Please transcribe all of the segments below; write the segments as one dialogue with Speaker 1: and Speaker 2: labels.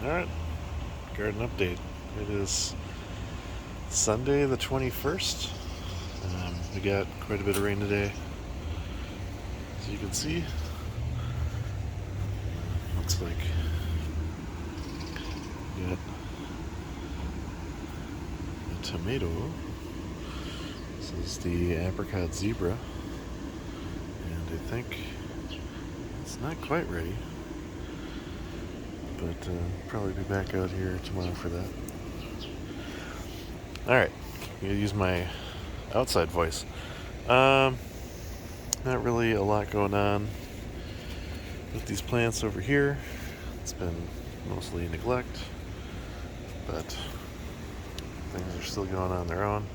Speaker 1: Alright, garden update. It is Sunday the 21st. We got quite a bit of rain today. As you can see, looks like we got a tomato. This is the apricot zebra, and I think it's not quite ready, but probably be back out here tomorrow for that. Alright, I'm gonna use my outside voice. Not really a lot going on with these plants over here. It's been mostly neglect, but things are still going on their own.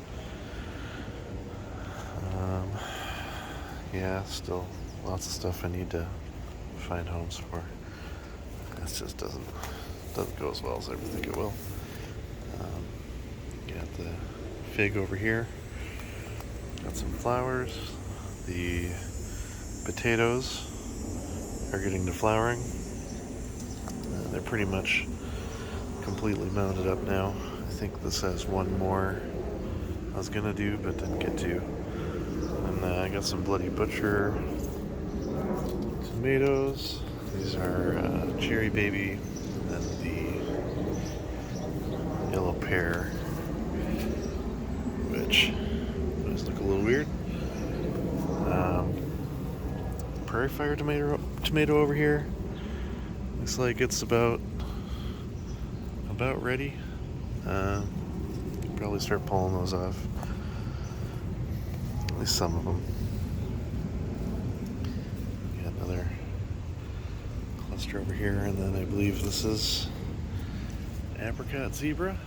Speaker 1: Yeah, still lots of stuff I need to find homes for. This just doesn't go as well as I think it will. Got the fig over here. Got some flowers. The potatoes are getting to flowering. They're pretty much completely mounted up now. I think this has one more I was gonna do but didn't get to. And I got some Bloody Butcher tomatoes. These are cherry baby, and then the yellow pear, which does look a little weird. Prairie Fire tomato over here. Looks like it's about ready. Probably start pulling those off. At least some of them. Got another cluster over here, and then I believe this is apricot zebra.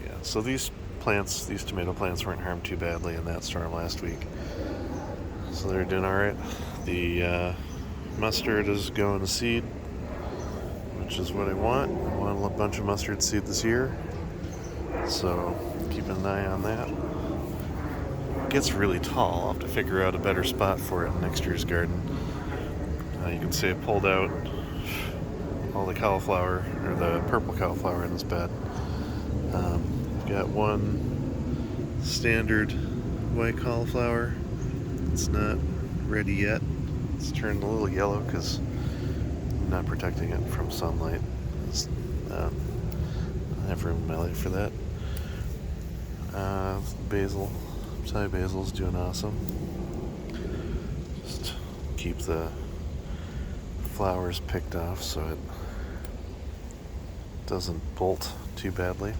Speaker 1: Yeah, so these tomato plants weren't harmed too badly in that storm last week. So they're doing alright. The mustard is going to seed, which is what I want. I want a bunch of mustard seed this year. So keep an eye on that. It gets really tall. I'll have to figure out a better spot for it in next year's garden. You can see I pulled out all the cauliflower, or the purple cauliflower in this bed. Got one standard white cauliflower. It's not ready yet. It's turned a little yellow because I'm not protecting it from sunlight. I have room in my life for that. Basil, Thai basil's doing awesome. Just keep the flowers picked off so it doesn't bolt too badly.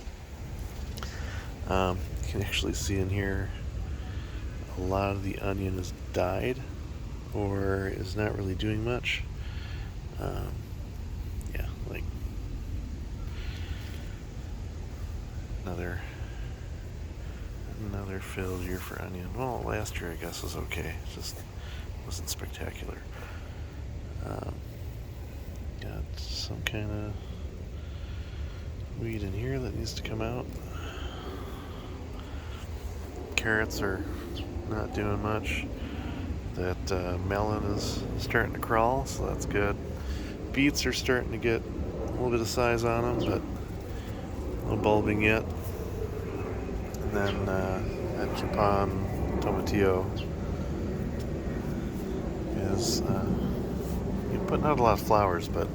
Speaker 1: You can actually see in here a lot of the onion is dyed or is not really doing much. Yeah, like another failure for onion. Well, last year I guess was okay. It just wasn't spectacular. Got some kind of weed in here that needs to come out. Carrots are not doing much. That melon is starting to crawl, so that's good. Beets are starting to get a little bit of size on them, but no bulbing yet. And then that Capon Tomatillo is putting out a lot of flowers, but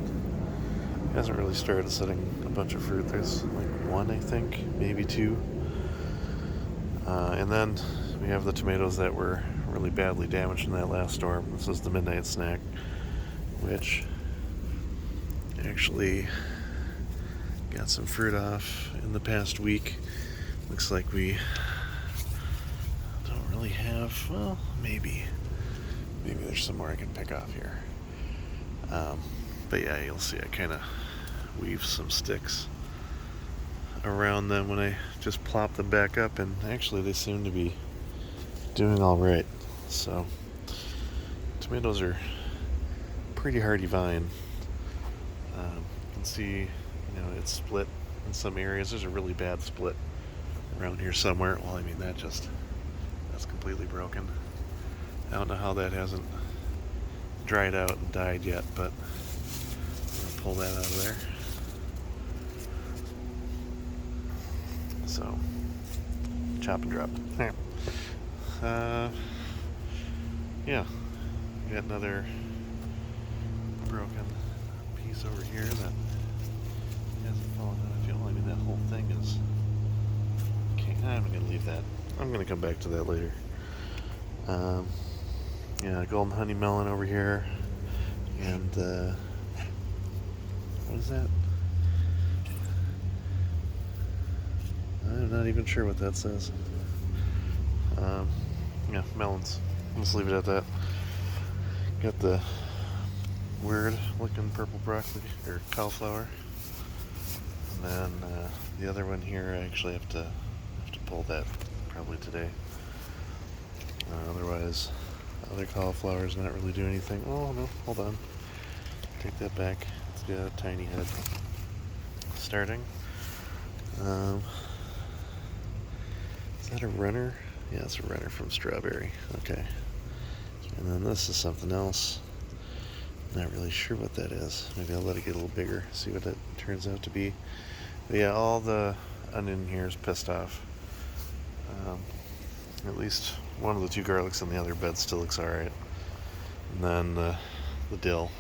Speaker 1: hasn't really started setting a bunch of fruit. There's like one, I think, maybe two. And then we have the tomatoes that were really badly damaged in that last storm. This is the Midnight Snack, which actually got some fruit off in the past week. Looks like we don't really have, well, maybe there's some more I can pick off here. But yeah, you'll see I kind of weave some sticks around them when I just plop them back up, and actually they seem to be doing all right. So tomatoes are pretty hardy vine. You can see, it's split in some areas. There's a really bad split around here somewhere. Well, I mean, that's completely broken. I don't know how that hasn't dried out and died yet, but I'm gonna pull that out of there. So, chop and drop. Yeah, got another broken piece over here that hasn't fallen out. I feel like that whole thing is. Okay, I'm gonna leave that. I'm gonna come back to that later. Yeah, golden honey melon over here, and what is that? I'm not even sure what that says. Yeah, melons. Let's leave it at that. Got the weird looking purple broccoli or cauliflower, and then the other one here I actually have to pull that probably today. Otherwise, other cauliflower's not really doing anything. Oh no, hold on. Take that back. It's got a tiny head. Starting. Is that a runner? Yeah, it's a runner from strawberry. Okay. And then this is something else. Not really sure what that is. Maybe I'll let it get a little bigger, see what it turns out to be. But yeah, all the onion here is pissed off. At least one of the two garlics in the other bed still looks alright. And then the dill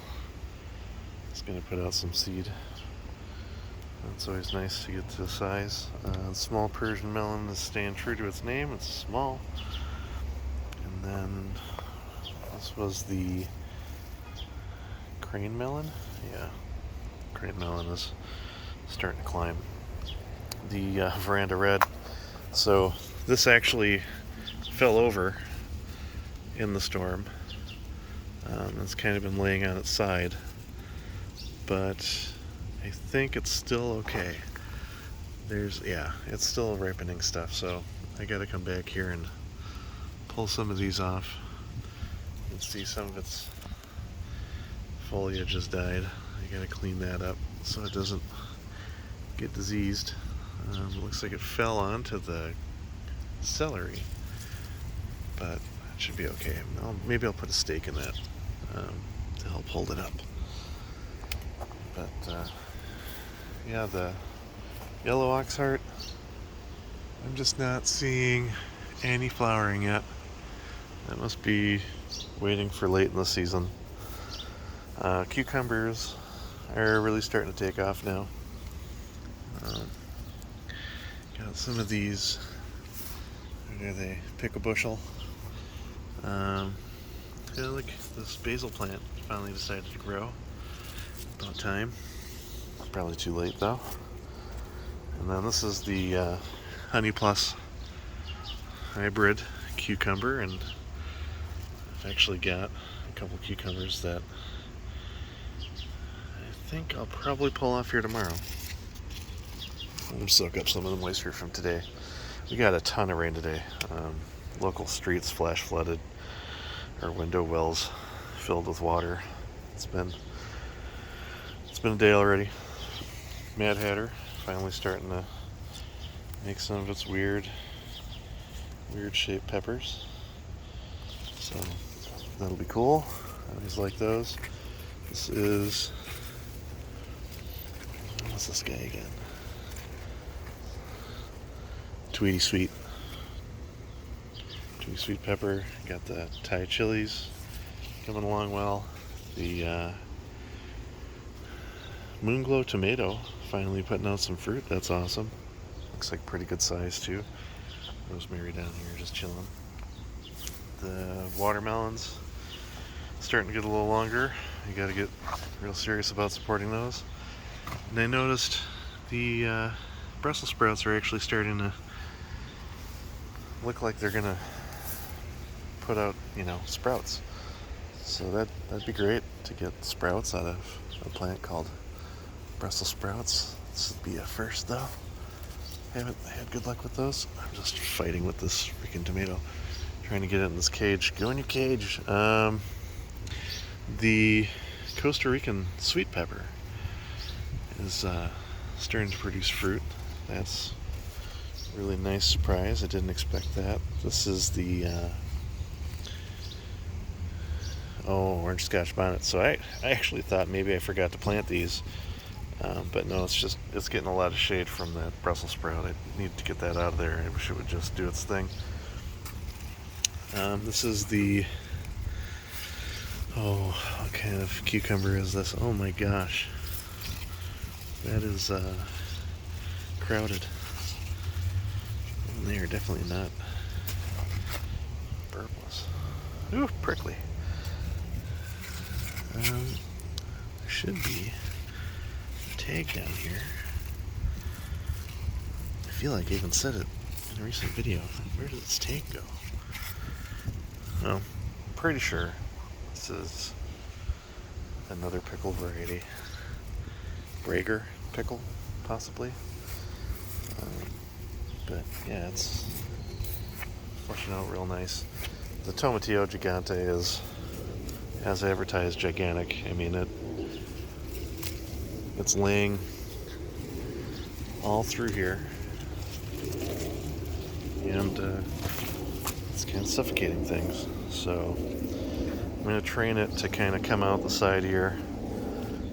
Speaker 1: is going to put out some seed. It's always nice to get to the size. Small Persian melon is staying true to its name. It's small. And then this was the crane melon. Yeah, crane melon is starting to climb. The veranda red. So this actually fell over in the storm. It's kind of been laying on its side, but I think it's still okay. It's still ripening stuff, so I gotta come back here and pull some of these off. You can see some of its foliage has died. I gotta clean that up so it doesn't get diseased. Looks like it fell onto the celery, but it should be okay. Maybe I'll put a stake in that to help hold it up. But yeah, the yellow oxheart, I'm just not seeing any flowering yet. That must be waiting for late in the season. Cucumbers are really starting to take off now. Got some of these. Where are they? Pick a bushel. Look, this basil plant finally decided to grow. About time. Probably too late though. And then this is the Honey Plus hybrid cucumber, and I've actually got a couple cucumbers that I think I'll probably pull off here tomorrow. Soak up some of the moisture from today. We got a ton of rain today. Local streets flash flooded. Our window wells filled with water. It's been a day already. Mad Hatter finally starting to make some of its weird shaped peppers. So that'll be cool. I always like those. This is, what's this guy again? Tweety Sweet pepper. Got the Thai chilies coming along well. The Moonglow tomato finally putting out some fruit. That's awesome. Looks like pretty good size too. Rosemary down here just chilling. The watermelons starting to get a little longer. You got to get real serious about supporting those. And I noticed the Brussels sprouts are actually starting to look like they're gonna put out, sprouts. So that'd be great to get sprouts out of a plant called Brussels sprouts. This would be a first though. Haven't had good luck with those. I'm just fighting with this freaking tomato, trying to get it in this cage. Go in your cage. The Costa Rican sweet pepper is starting to produce fruit. That's a really nice surprise. I didn't expect that. This is the orange scotch bonnet. So I actually thought maybe I forgot to plant these, but no, it's getting a lot of shade from that Brussels sprout. I need to get that out of there. I wish it would just do its thing. This is the, what kind of cucumber is this? Oh my gosh, that is crowded. And they are definitely not burbless. Ooh, prickly. There should be a tag down here. I feel like I even said it in a recent video. Where did this tag go? Well, pretty sure this is another pickle variety. Braeger pickle, possibly. But yeah, it's fleshing out real nice. The Tomatillo Gigante is, as advertised, gigantic. I mean, it's laying all through here, and it's kind of suffocating things. So I'm going to train it to kind of come out the side here,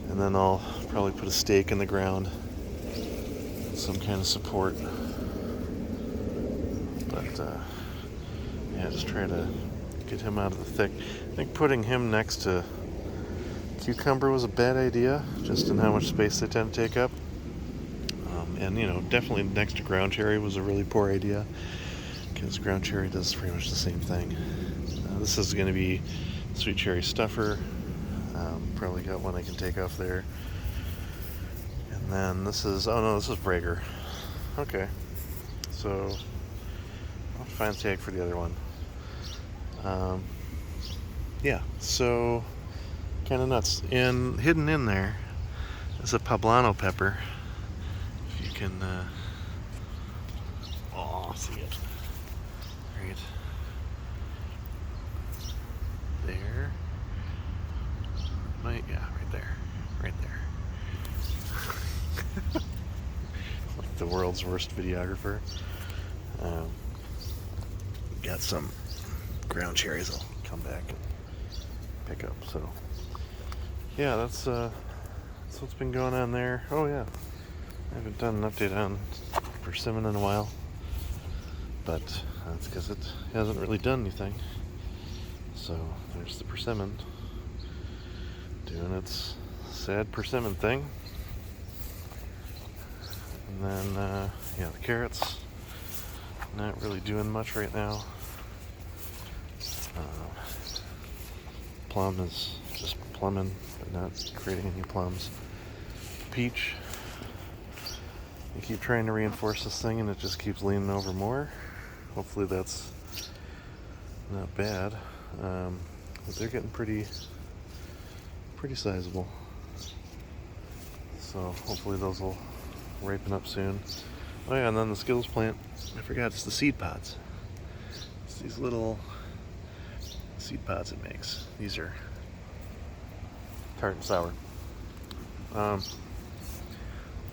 Speaker 1: and then I'll probably put a stake in the ground, some kind of support. But yeah, just try to get him out of the thick. I think putting him next to cucumber was a bad idea, just in how much space they tend to take up. And definitely next to ground cherry was a really poor idea, because ground cherry does pretty much the same thing. This is going to be sweet cherry stuffer. Probably got one I can take off there. And then this is, this is Braeger. Okay, so I'll find tag for the other one. Yeah, so kind of nuts. And hidden in there is a poblano pepper. If you can, see it. Right there. Right there. Right there. Like the world's worst videographer. Got some ground cherries I'll come back and pick up. So yeah, that's what's been going on there. Oh yeah, I haven't done an update on persimmon in a while, but that's because it hasn't really done anything. So there's the persimmon doing its sad persimmon thing. And then the carrots not really doing much right now. Plum is just plumbing, but not creating any plums. Peach, I keep trying to reinforce this thing and it just keeps leaning over more. Hopefully that's not bad. But they're getting pretty sizable. So hopefully those will ripen up soon. Oh yeah, and then the Skittles plant, I forgot, it's the seed pods. It's these little seed pods it makes. These are tart and sour.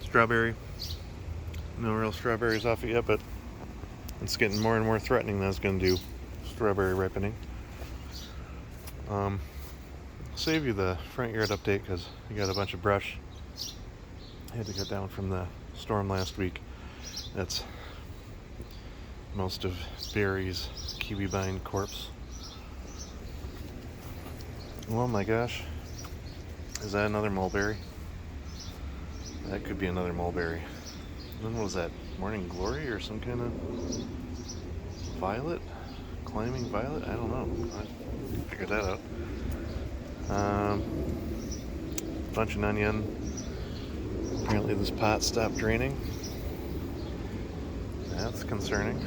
Speaker 1: Strawberry. No real strawberries off it yet, but it's getting more and more threatening that it's going to do strawberry ripening. Save you the front yard update because I got a bunch of brush. I had to cut down from the storm last week. That's most of Barry's kiwi vine corpse. Oh my gosh. Is that another mulberry? That could be another mulberry. Then what was that? Morning Glory or some kind of violet? Climbing violet? I don't know. I figured that out. Bunch of onion. Apparently this pot stopped draining. That's concerning.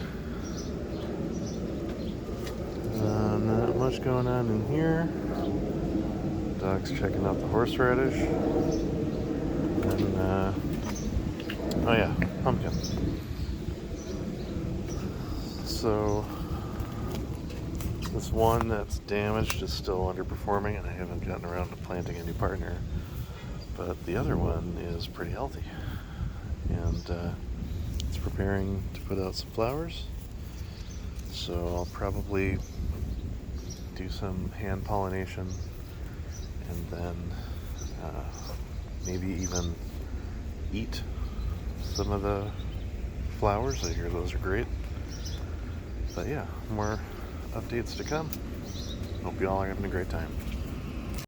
Speaker 1: Not much going on in here. Dog's checking out the horseradish. And, oh yeah, pumpkin. So, this one that's damaged is still underperforming, and I haven't gotten around to planting a new partner. But the other one is pretty healthy. And, it's preparing to put out some flowers. So I'll probably do some hand pollination, and then maybe even eat some of the flowers. I hear those are great. But yeah, more updates to come. Hope you all are having a great time.